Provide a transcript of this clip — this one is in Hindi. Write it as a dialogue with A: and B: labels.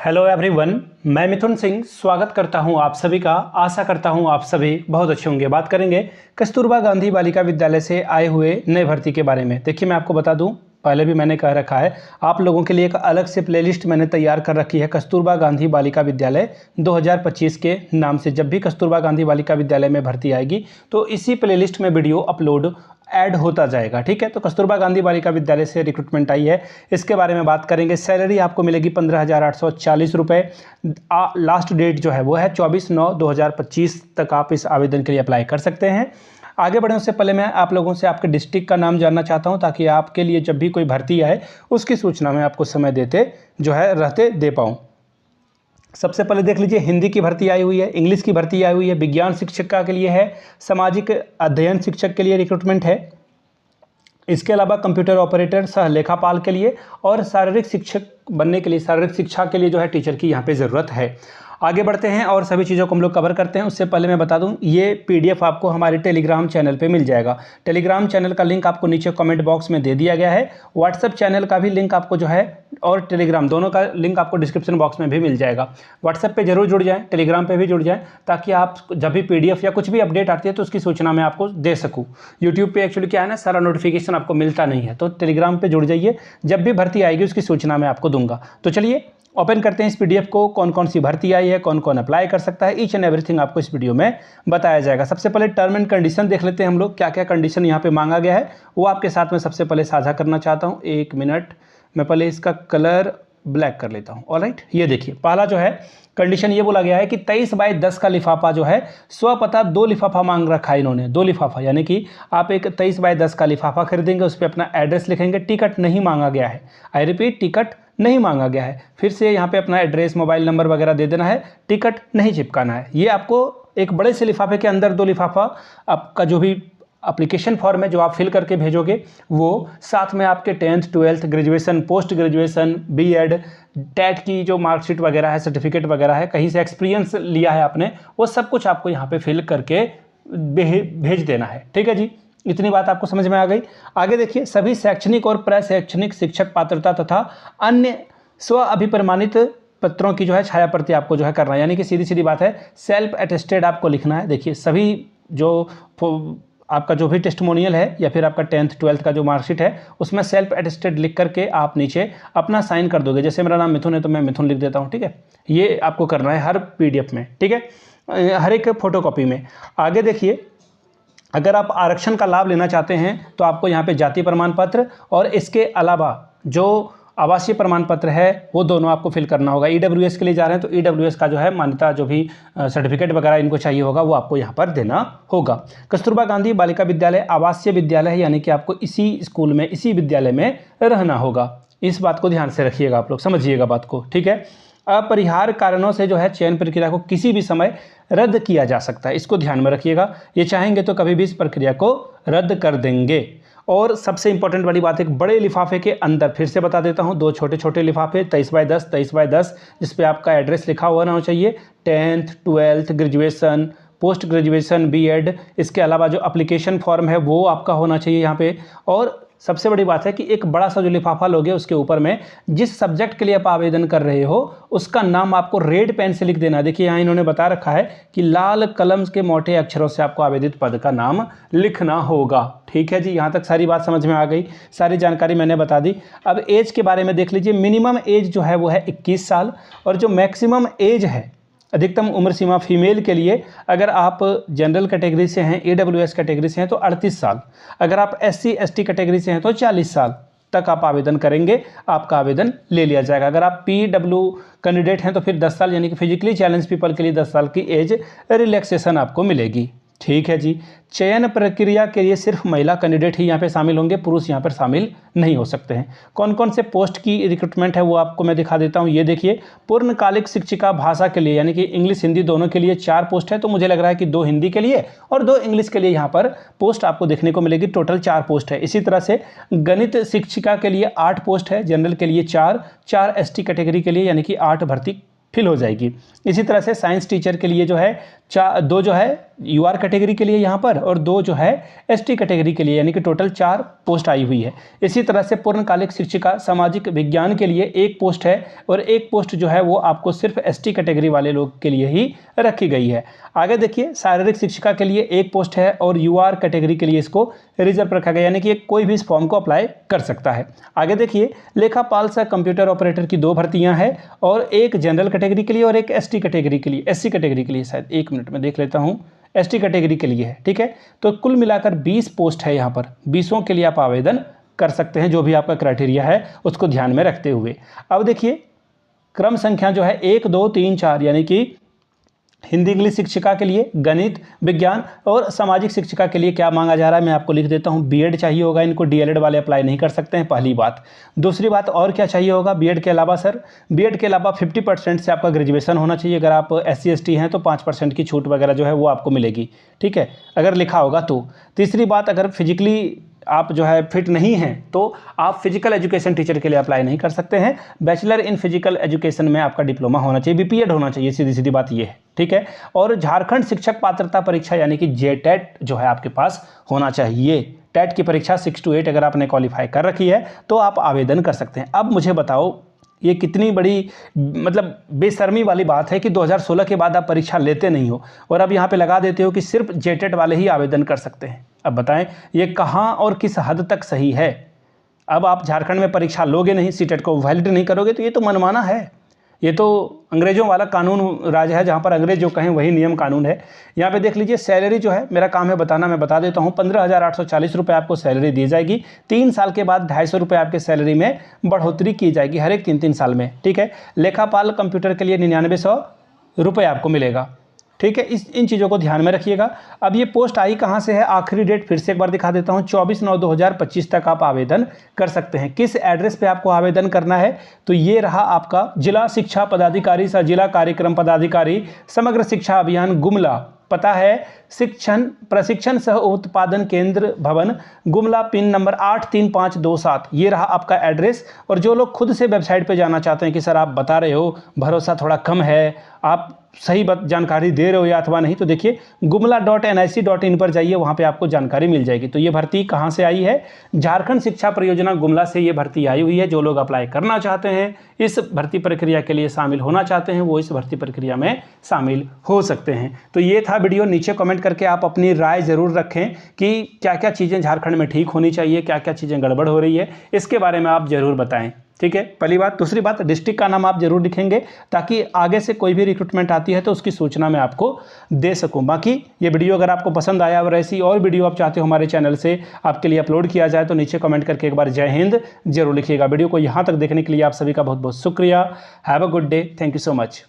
A: हेलो एवरीवन, मैं मिथुन सिंह स्वागत करता हूं आप सभी का। आशा करता हूं आप सभी बहुत अच्छे होंगे। बात करेंगे कस्तूरबा गांधी बालिका विद्यालय से आए हुए नए भर्ती के बारे में। देखिए, मैं आपको बता दूं, पहले भी मैंने कह रखा है, आप लोगों के लिए एक अलग से प्लेलिस्ट मैंने तैयार कर रखी है कस्तूरबा गांधी बालिका विद्यालय 2025 के नाम से। जब भी कस्तूरबा गांधी बालिका विद्यालय में भर्ती आएगी तो इसी प्लेलिस्ट में वीडियो अपलोड ऐड होता जाएगा। ठीक है, तो कस्तूरबा गांधी बालिका विद्यालय से रिक्रूटमेंट आई है, इसके बारे में बात करेंगे। सैलरी आपको मिलेगी 15,840 रुपये। लास्ट डेट जो है वो है 24/9/2025 तक आप इस आवेदन के लिए अप्लाई कर सकते हैं। आगे बढ़ने से पहले मैं आप लोगों से आपके डिस्ट्रिक्ट का नाम जानना चाहता हूं, ताकि आपके लिए जब भी कोई भर्ती आए उसकी सूचना मैं आपको समय देते जो है रहते दे पाऊँ। सबसे पहले देख लीजिए, हिंदी की भर्ती आई हुई है, इंग्लिश की भर्ती आई हुई है, विज्ञान शिक्षिका के लिए है, सामाजिक अध्ययन शिक्षक के लिए रिक्रूटमेंट है। इसके अलावा कंप्यूटर ऑपरेटर सह लेखापाल के लिए और शारीरिक शिक्षक बनने के लिए, शारीरिक शिक्षा के लिए जो है टीचर की यहाँ पे ज़रूरत है। आगे बढ़ते हैं और सभी चीज़ों को हम लोग कवर करते हैं। उससे पहले मैं बता दूं, ये पीडीएफ आपको हमारे टेलीग्राम चैनल पे मिल जाएगा। टेलीग्राम चैनल का लिंक आपको नीचे कमेंट बॉक्स में दे दिया गया है। व्हाट्सएप चैनल का भी लिंक आपको जो है, और टेलीग्राम दोनों का लिंक आपको डिस्क्रिप्शन बॉक्स में भी मिल जाएगा। व्हाट्सएप पे जरूर जुड़ जाएँ, टेलीग्राम पे भी जुड़ जाएँ, ताकि आप जब भी पीडीएफ या कुछ भी अपडेट आती है तो उसकी सूचना मैं आपको दे सकूँ। यूट्यूब पे एक्चुअली क्या है ना, सारा नोटिफिकेशन आपको मिलता नहीं है, तो टेलीग्राम पे जुड़ जाइए, जब भी भर्ती आएगी उसकी सूचना मैं आपको दूंगा। तो चलिए ओपन करते हैं इस पीडीएफ को। कौन कौन सी भर्ती आई है, कौन कौन अप्लाई कर सकता है, ईच एंड एवरीथिंग आपको इस वीडियो में बताया जाएगा। सबसे पहले टर्म एंड कंडीशन देख लेते हैं हम लोग, क्या क्या कंडीशन यहाँ पे मांगा गया है वो आपके साथ में सबसे पहले साझा करना चाहता हूँ। एक मिनट, मैं पहले इसका कलर ब्लैक कर लेता हूँ। ऑलराइट, ये देखिए, पहला जो है कंडीशन ये बोला गया है कि 23/10 का लिफाफा जो है स्वपता 2 लिफाफा मांग रखा है इन्होंने। 2 लिफाफा यानी कि आप एक 23/10 का लिफाफा खरीदेंगे, उस पर अपना एड्रेस लिखेंगे। टिकट नहीं मांगा गया है, आई रिपीट, टिकट नहीं मांगा गया है। फिर से यहाँ पे अपना एड्रेस, मोबाइल नंबर वगैरह दे देना है, टिकट नहीं चिपकाना है। ये आपको एक बड़े से लिफाफे के अंदर 2 लिफाफा आपका जो भी एप्लीकेशन फॉर्म है जो आप फिल करके भेजोगे, वो साथ में आपके 10th 12th graduation, post graduation, BEd, TET की जो मार्कशीट वगैरह है, सर्टिफिकेट वगैरह है, कहीं से एक्सपीरियंस लिया है आपने, वो सब कुछ आपको यहाँ पे फिल करके भेज देना है। ठीक है जी, इतनी बात आपको समझ में आ गई। आगे देखिए, सभी शैक्षणिक और प्रशैक्षणिक शिक्षक पात्रता तथा अन्य स्व अभिप्रमाणित पत्रों की जो है छाया प्रति आपको जो है करना है, यानी कि सीधी सीधी बात है, सेल्फ अटेस्टेड आपको लिखना है। देखिए, सभी जो आपका जो भी टेस्टिमोनियल है या फिर आपका 10th 12th का जो मार्कशीट है, उसमें सेल्फ अटेस्टेड लिख करके आप नीचे अपना साइन कर दोगे। जैसे मेरा नाम मिथुन है तो मैं मिथुन लिख देता हूँ। ठीक है, ये आपको करना है हर पीडीएफ में। ठीक है, हर एक फोटोकॉपी में। आगे देखिए, अगर आप आरक्षण का लाभ लेना चाहते हैं तो आपको यहाँ पे जाति प्रमाण पत्र और इसके अलावा जो आवासीय प्रमाण पत्र है वो दोनों आपको फिल करना होगा। ईडब्ल्यूएस के लिए जा रहे हैं तो ईडब्ल्यूएस का जो है मान्यता, जो भी सर्टिफिकेट वगैरह इनको चाहिए होगा, वो आपको यहाँ पर देना होगा। कस्तूरबा गांधी बालिका विद्यालय आवासीय विद्यालय है, यानी कि आपको इसी स्कूल में, इसी विद्यालय में रहना होगा। इस बात को ध्यान से रखिएगा, आप लोग समझिएगा बात को। ठीक है, अपरिहार्य कारणों से जो है चयन प्रक्रिया को किसी भी समय रद्द किया जा सकता है, इसको ध्यान में रखिएगा। ये चाहेंगे तो कभी भी इस प्रक्रिया को रद्द कर देंगे। और सबसे इंपॉर्टेंट वाली बात, एक बड़े लिफाफे के अंदर, फिर से बता देता हूँ, 2 छोटे छोटे लिफाफे 23/10 जिस पे आपका एड्रेस लिखा हुआ होना चाहिए, 10th 12th graduation, post graduation, BEd, इसके अलावा जो एप्लीकेशन फॉर्म है वो आपका होना चाहिए यहाँ पे। और सबसे बड़ी बात है कि एक बड़ा सा जो लिफाफा लोगे उसके ऊपर में जिस सब्जेक्ट के लिए आप आवेदन कर रहे हो उसका नाम आपको रेड पेन से लिख देना। देखिए, यहाँ इन्होंने बता रखा है कि लाल कलम के मोटे अक्षरों से आपको आवेदित पद का नाम लिखना होगा। ठीक है जी, यहाँ तक सारी बात समझ में आ गई, सारी जानकारी मैंने बता दी। अब एज के बारे में देख लीजिए। मिनिमम एज जो है वो है 21 साल, और जो मैक्सिमम एज है, अधिकतम उम्र सीमा फीमेल के लिए, अगर आप जनरल कैटेगरी से हैं, ईडब्ल्यूएस कैटेगरी से हैं तो 38 साल, अगर आप एससी एसटी कैटेगरी से हैं तो 40 साल तक आप आवेदन करेंगे, आपका आवेदन ले लिया जाएगा। अगर आप पीडब्ल्यू कैंडिडेट हैं तो फिर 10 साल, यानी कि फिजिकली चैलेंज पीपल के लिए 10 साल की एज रिलैक्सेशन आपको मिलेगी। ठीक है जी, चयन प्रक्रिया के लिए सिर्फ महिला कैंडिडेट ही यहाँ पे शामिल होंगे, पुरुष यहाँ पर शामिल नहीं हो सकते हैं। कौन कौन से पोस्ट की रिक्रूटमेंट है वो आपको मैं दिखा देता हूँ। ये देखिए, पूर्णकालिक शिक्षिका भाषा के लिए, यानी कि इंग्लिश हिंदी दोनों के लिए 4 पोस्ट है, तो मुझे लग रहा है कि 2 हिंदी के लिए और 2 इंग्लिश के लिए यहाँ पर पोस्ट आपको देखने को मिलेगी। टोटल 4 पोस्ट है। इसी तरह से गणित शिक्षिका के लिए 8 पोस्ट है, जनरल के लिए 4 एसटी कैटेगरी के लिए, यानी कि 8 भर्ती फिल हो जाएगी। इसी तरह से साइंस टीचर के लिए जो है 2 जो है यूआर कैटेगरी के लिए यहाँ पर और 2 जो है एसटी कैटेगरी के लिए, यानी कि टोटल 4 पोस्ट आई हुई है। इसी तरह से पूर्णकालिक शिक्षिका सामाजिक विज्ञान के लिए 1 पोस्ट है और 1 पोस्ट जो है वो आपको सिर्फ एसटी कैटेगरी वाले लोग के लिए ही रखी गई है। आगे देखिए, शारीरिक शिक्षिका के लिए 1 पोस्ट है और यूआर कैटेगरी के लिए इसको रिजर्व रखा गया, यानी कि कोई भी इस फॉर्म को अप्लाई कर सकता है। आगे देखिए, लेखापाल सह कंप्यूटर ऑपरेटर की 2 भर्तियां हैं और 1 जनरल कैटेगरी के लिए और 1 एसटी कैटेगरी के लिए, एससी कैटेगरी के लिए, शायद 1 मिनट में देख लेता हूँ, एसटी कैटेगरी के लिए है। ठीक है, तो कुल मिलाकर 20 पोस्ट है यहाँ पर, 20 के लिए आप आवेदन कर सकते हैं, जो भी आपका क्राइटेरिया है उसको ध्यान में रखते हुए। अब देखिए, क्रम संख्या जो है 1 2 3 4, यानी कि हिंदी इंग्लिश शिक्षिका के लिए, गणित विज्ञान और सामाजिक शिक्षिका के लिए क्या मांगा जा रहा है मैं आपको लिख देता हूं। बीएड चाहिए होगा इनको, डीएलएड वाले अप्लाई नहीं कर सकते हैं, पहली बात। दूसरी बात, और क्या चाहिए होगा बीएड के अलावा सर? बीएड के अलावा 50% से आपका ग्रेजुएशन होना चाहिए। अगर आप SC ST हैं तो 5% की छूट वगैरह जो है वो आपको मिलेगी। ठीक है, अगर लिखा होगा तो। तीसरी बात, अगर फिजिकली आप जो है फिट नहीं हैं तो आप फिजिकल एजुकेशन टीचर के लिए अप्लाई नहीं कर सकते हैं। बैचलर इन फिजिकल एजुकेशन में आपका डिप्लोमा होना चाहिए, BPED होना चाहिए, सीधी सीधी बात ये है। ठीक है, और झारखंड शिक्षक पात्रता परीक्षा यानी कि JTET जो है आपके पास होना चाहिए। टेट की परीक्षा 6 to 8 अगर आपने क्वालिफाई कर रखी है तो आप आवेदन कर सकते हैं। अब मुझे बताओ, ये कितनी बड़ी मतलब बेशर्मी वाली बात है कि 2016 के बाद आप परीक्षा लेते नहीं हो और अब यहाँ पे लगा देते हो कि सिर्फ JTET वाले ही आवेदन कर सकते हैं। अब बताएं ये कहाँ और किस हद तक सही है? अब आप झारखंड में परीक्षा लोगे नहीं, CTET को वैलिड नहीं करोगे तो ये तो मनमाना है। ये तो अंग्रेज़ों वाला कानून राज है, जहाँ पर अंग्रेज जो कहें वही नियम कानून है। यहाँ पे देख लीजिए, सैलरी जो है, मेरा काम है बताना, मैं बता देता हूँ। 15,840 रुपये आपको सैलरी दी जाएगी। 3 साल के बाद 250 रुपये आपके सैलरी में बढ़ोतरी की जाएगी हर एक 3-3 साल में। ठीक है, लेखापाल कंप्यूटर के लिए 9900 रुपये आपको मिलेगा। ठीक है, इन चीज़ों को ध्यान में रखिएगा। अब ये पोस्ट आई कहाँ से है, आखिरी डेट फिर से एक बार दिखा देता हूँ, 24/9/2025 तक आप आवेदन कर सकते हैं। किस एड्रेस पे आपको आवेदन करना है? तो ये रहा आपका जिला शिक्षा पदाधिकारी सह जिला कार्यक्रम पदाधिकारी समग्र शिक्षा अभियान गुमला। पता है शिक्षण प्रशिक्षण सह उत्पादन केंद्र भवन गुमला, पिन नंबर 83527। ये रहा आपका एड्रेस। और जो लोग खुद से वेबसाइट पे जाना चाहते हैं कि सर आप बता रहे हो भरोसा थोड़ा कम है, आप सही जानकारी दे रहे हो या अथवा नहीं, तो देखिए gumla.nic.in पर जाइए, वहाँ पे आपको जानकारी मिल जाएगी। तो ये भर्ती कहाँ से आई है? झारखंड शिक्षा परियोजना गुमला से ये भर्ती आई हुई है। जो लोग अप्लाई करना चाहते हैं, इस भर्ती प्रक्रिया के लिए शामिल होना चाहते हैं, वो इस भर्ती प्रक्रिया में शामिल हो सकते हैं। तो ये था वीडियो। नीचे कमेंट करके आप अपनी राय ज़रूर रखें कि क्या क्या चीज़ें झारखंड में ठीक होनी चाहिए, क्या क्या चीज़ें गड़बड़ हो रही है, इसके बारे में आप ज़रूर बताएं। ठीक है, पहली बात। दूसरी बात, डिस्ट्रिक्ट का नाम आप जरूर लिखेंगे ताकि आगे से कोई भी रिक्रूटमेंट आती है तो उसकी सूचना मैं आपको दे सकूं। बाकी ये वीडियो अगर आपको पसंद आया और ऐसी और वीडियो आप चाहते हो हमारे चैनल से आपके लिए अपलोड किया जाए तो नीचे कमेंट करके एक बार जय हिंद जरूर लिखिएगा। वीडियो को यहाँ तक देखने के लिए आप सभी का बहुत बहुत शुक्रिया। Have a good day. Thank you so much.